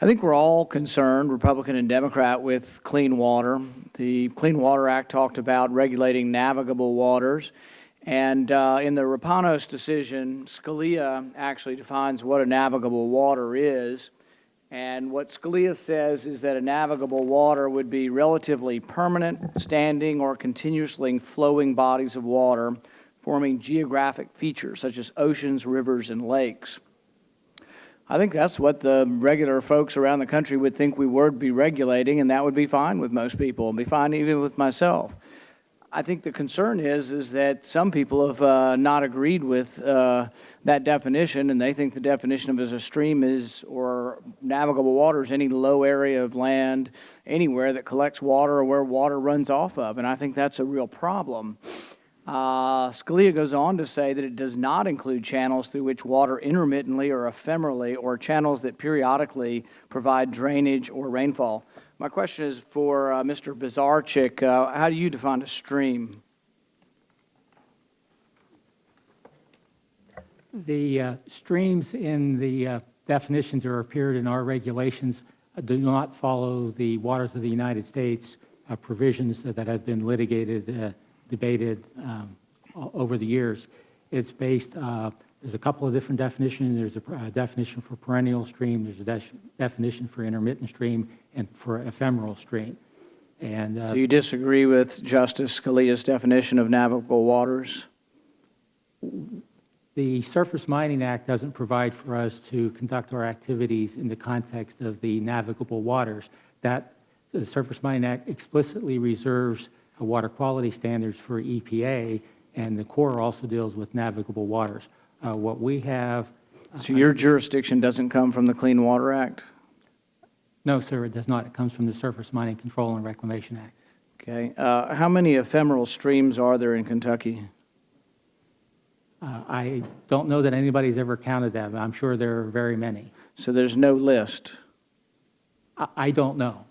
I think we're all concerned, Republican and Democrat, with clean water. The Clean Water Act talked about regulating navigable waters. And in the Rapanos decision, Scalia actually defines what a navigable water is. And what Scalia says is that a navigable water would be relatively permanent, standing, or continuously flowing bodies of water forming geographic features such as oceans, rivers, and lakes. I think that's what the regular folks around the country would think we would be regulating, and that would be fine with most people, and be fine even with myself. I think the concern is that some people have not agreed with that definition, and they think the definition of as a stream is, or navigable water is any low area of land anywhere that collects water or where water runs off of, and I think that's a real problem. Scalia goes on to say that it does not include channels through which water intermittently or ephemerally, or channels that periodically provide drainage or rainfall. My question is for Mr. Bizarchik. How do you define a stream? The streams in the definitions that are appeared in our regulations do not follow the Waters of the United States provisions that have been litigated, debated over the years. It's based, there's a couple of different definitions. There's a definition for perennial stream, there's a definition for intermittent stream, and for ephemeral stream. And so you disagree with Justice Scalia's definition of navigable waters? The Surface Mining Act doesn't provide for us to conduct our activities in the context of the navigable waters. That the Surface Mining Act explicitly reserves water quality standards for EPA, and the Corps also deals with navigable waters. What we have... So your jurisdiction doesn't come from the Clean Water Act? No, sir, it does not. It comes from the Surface Mining Control and Reclamation Act. Okay. How many ephemeral streams are there in Kentucky? I don't know that anybody's ever counted them. I'm sure there are very many. So there's no list? I don't know.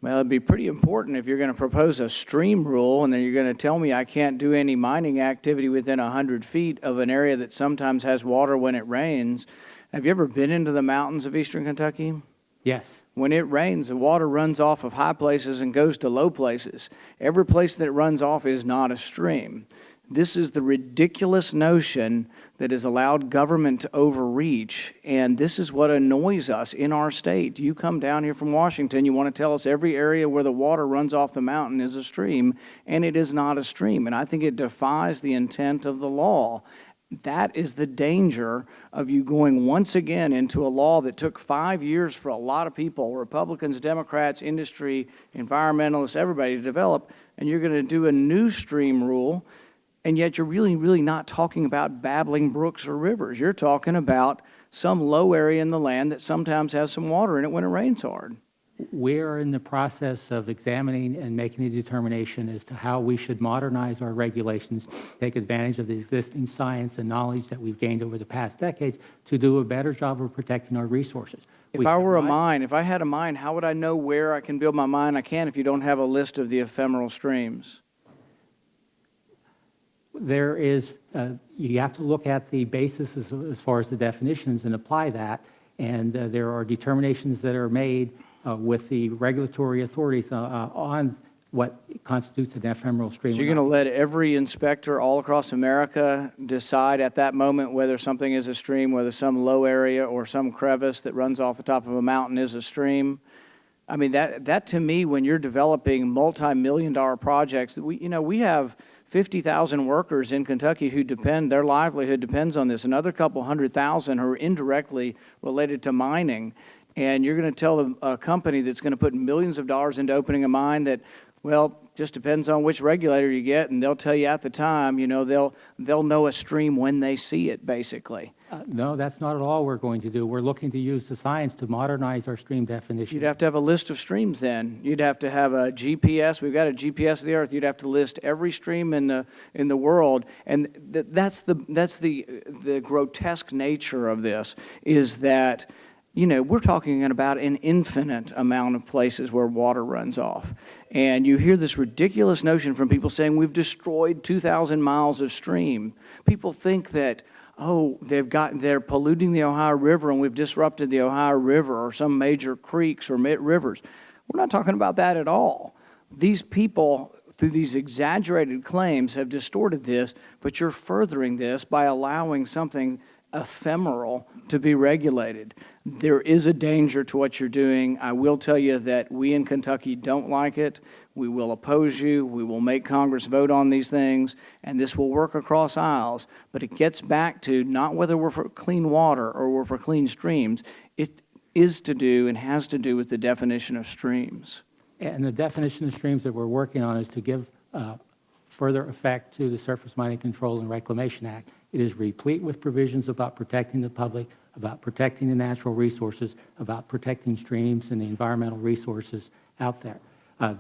Well, it'd be pretty important if you're going to propose a stream rule and then you're going to tell me I can't do any mining activity within 100 feet of an area that sometimes has water when it rains. Have you ever been into the mountains of eastern Kentucky? Yes. When it rains, the water runs off of high places and goes to low places. Every place that it runs off is not a stream. This is the ridiculous notion that has allowed government to overreach, and this is what annoys us in our state. You come down here from Washington, you want to tell us every area where the water runs off the mountain is a stream, and it is not a stream, and I think it defies the intent of the law. That is the danger of you going once again into a law that took 5 years for a lot of people, Republicans, Democrats, industry, environmentalists, everybody to develop, and you're going to do a new stream rule. And yet you're really not talking about babbling brooks or rivers. You're talking about some low area in the land that sometimes has some water in it when it rains hard. We're in the process of examining and making a determination as to how we should modernize our regulations, take advantage of the existing science and knowledge that we've gained over the past decades to do a better job of protecting our resources. If I were a mine, if I had a mine, how would I know where I can build my mine? I can't if you don't have a list of the ephemeral streams. There is, you have to look at the basis as far as the definitions and apply that, and there are determinations that are made with the regulatory authorities on what constitutes an ephemeral stream. So you're going to let every inspector all across America decide at that moment whether something is a stream, whether some low area or some crevice that runs off the top of a mountain is a stream? I mean, that to me, when you're developing multi-million-dollar projects, we have 50,000 workers in Kentucky who their livelihood depends on this. Another couple 100,000 who are indirectly related to mining. And you're going to tell a company that's going to put millions of dollars into opening a mine that, well, just depends on which regulator you get, and they'll tell you at the time, they'll know a stream when they see it, basically. No, that's not at all we're going to do. We're looking to use the science to modernize our stream definition. You'd have to have a list of streams then. You'd have to have a GPS. We've got a GPS of the earth. You'd have to list every stream in the world. And that's the grotesque nature of this, is that we're talking about an infinite amount of places where water runs off. And you hear this ridiculous notion from people saying we've destroyed 2,000 miles of stream. People think that, oh, they're polluting the Ohio River and we've disrupted the Ohio River or some major creeks or rivers. We're not talking about that at all. These people, through these exaggerated claims, have distorted this, but you're furthering this by allowing something ephemeral to be regulated. There is a danger to what you're doing. I will tell you that we in Kentucky don't like it. We will oppose you. We will make Congress vote on these things, and this will work across aisles. But it gets back to not whether we're for clean water or we're for clean streams. It is to do and has to do with the definition of streams. And the definition of streams that we're working on is to give further effect to the Surface Mining Control and Reclamation Act. It is replete with provisions about protecting the public, about protecting the natural resources, about protecting streams and the environmental resources out there.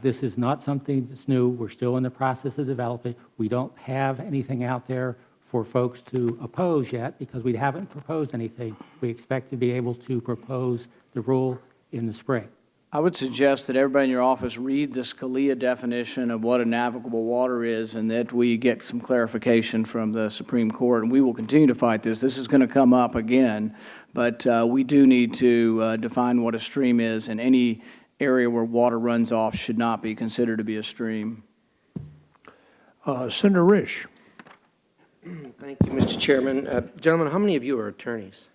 This is not something that's new. We're still in the process of developing. We don't have anything out there for folks to oppose yet because we haven't proposed anything. We expect to be able to propose the rule in the spring. I would suggest that everybody in your office read the Scalia definition of what a navigable water is and that we get some clarification from the Supreme Court. And we will continue to fight this. This is going to come up again, but we do need to define what a stream is, and any area where water runs off should not be considered to be a stream. Senator Risch. Thank you, Mr. Chairman. Gentlemen, how many of you are attorneys?